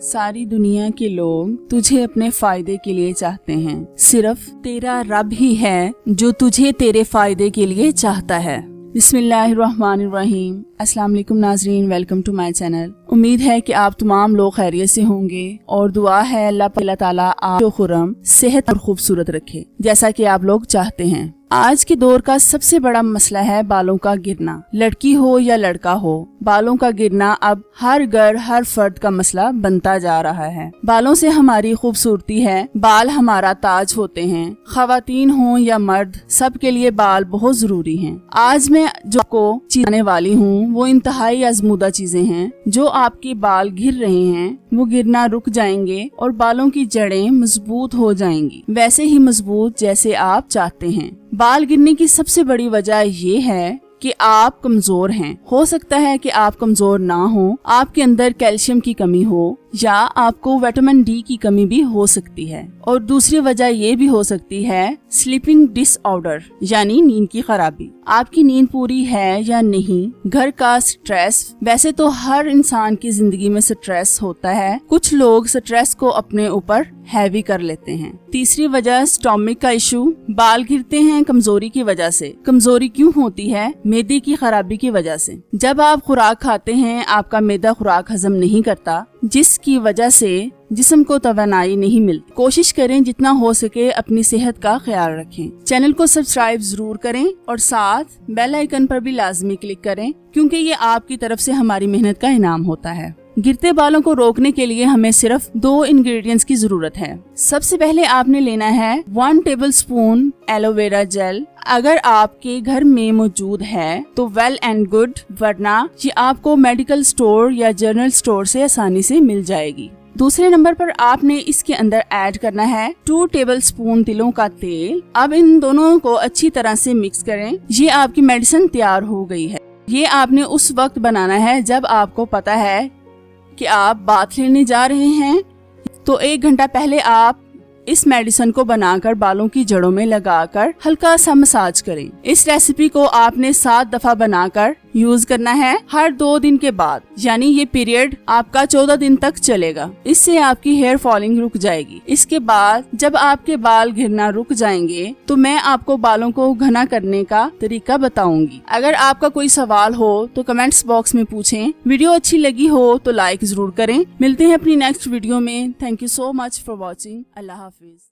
सारी दुनिया के लोग तुझे अपने फायदे के लिए चाहते हैं, सिर्फ तेरा रब ही है जो तुझे तेरे फायदे के लिए चाहता है। बिस्मिल्लाहिर्रहमानिर्रहीम। अस्सलाम वालेकुम नाज़रीन, वेलकम टू माय चैनल। उम्मीद है कि आप तमाम लोग खैरियत से होंगे और दुआ है अल्लाह ताला आपको खुरम सेहत और खूबसूरत रखे जैसा कि आप लोग चाहते हैं। आज के दौर का सबसे बड़ा मसला है बालों का गिरना। लड़की हो या लड़का हो, बालों का गिरना अब हर घर हर फर्द का मसला बनता जा रहा है। बालों से हमारी खूबसूरती है, बाल हमारा ताज होते हैं। खवातीन हो या मर्द, सबके लिए बाल बहुत जरूरी हैं। आज मैं जो आपको चीज़ने वाली हूँ वो इंतहाई आजमूदा चीजें हैं। जो आपके बाल गिर रहे हैं वो गिरना रुक जाएंगे और बालों की जड़ें मजबूत हो जाएंगी, वैसे ही मजबूत जैसे आप चाहते हैं। बाल गिरने की सबसे बड़ी वजह ये है कि आप कमजोर हैं। हो सकता है कि आप कमजोर ना हो, आपके अंदर कैल्शियम की कमी हो या आपको विटामिन डी की कमी भी हो सकती है। और दूसरी वजह ये भी हो सकती है स्लीपिंग डिसऑर्डर, यानी नींद की खराबी। आपकी नींद पूरी है या नहीं, घर का स्ट्रेस। वैसे तो हर इंसान की जिंदगी में स्ट्रेस होता है, कुछ लोग स्ट्रेस को अपने ऊपर हैवी कर लेते हैं। तीसरी वजह स्टोमिक का इशू। बाल गिरते हैं कमजोरी की वजह से। कमजोरी क्यों होती है? मैदे की खराबी की वजह से। जब आप खुराक खाते हैं, आपका मैदा खुराक हजम नहीं करता, जिसकी वजह से जिस्म को तवानाई नहीं मिलती। कोशिश करें जितना हो सके अपनी सेहत का ख्याल रखें। चैनल को सब्सक्राइब जरूर करें और साथ बेल आइकन पर भी लाजमी क्लिक करें, क्योंकि ये आपकी तरफ से हमारी मेहनत का इनाम होता है। गिरते बालों को रोकने के लिए हमें सिर्फ 2 इंग्रेडिएंट्स की जरूरत है। सबसे पहले आपने लेना है 1 टेबलस्पून एलोवेरा जेल। अगर आपके घर में मौजूद है तो वेल एंड गुड, वरना ये आपको मेडिकल स्टोर या जनरल स्टोर से आसानी से मिल जाएगी। दूसरे नंबर पर आपने इसके अंदर ऐड करना है 2 टेबलस्पून तिलों का तेल। अब इन दोनों को अच्छी तरह से मिक्स करें। ये आपकी मेडिसिन तैयार हो गई है। ये आपने उस वक्त बनाना है जब आपको पता है कि आप बाथ लेने जा रहे हैं, तो 1 घंटा पहले आप इस मेडिसिन को बनाकर बालों की जड़ों में लगाकर हल्का सा मसाज करें। इस रेसिपी को आपने 7 दफा बनाकर यूज करना है हर 2 दिन के बाद, यानी ये पीरियड आपका 14 दिन तक चलेगा। इससे आपकी हेयर फॉलिंग रुक जाएगी। इसके बाद जब आपके बाल गिरना रुक जाएंगे तो मैं आपको बालों को घना करने का तरीका बताऊंगी। अगर आपका कोई सवाल हो तो कमेंट्स बॉक्स में पूछें। वीडियो अच्छी लगी हो तो लाइक जरूर करें। मिलते हैं अपनी नेक्स्ट वीडियो में। Thank you so much for watching. Allah Hafiz.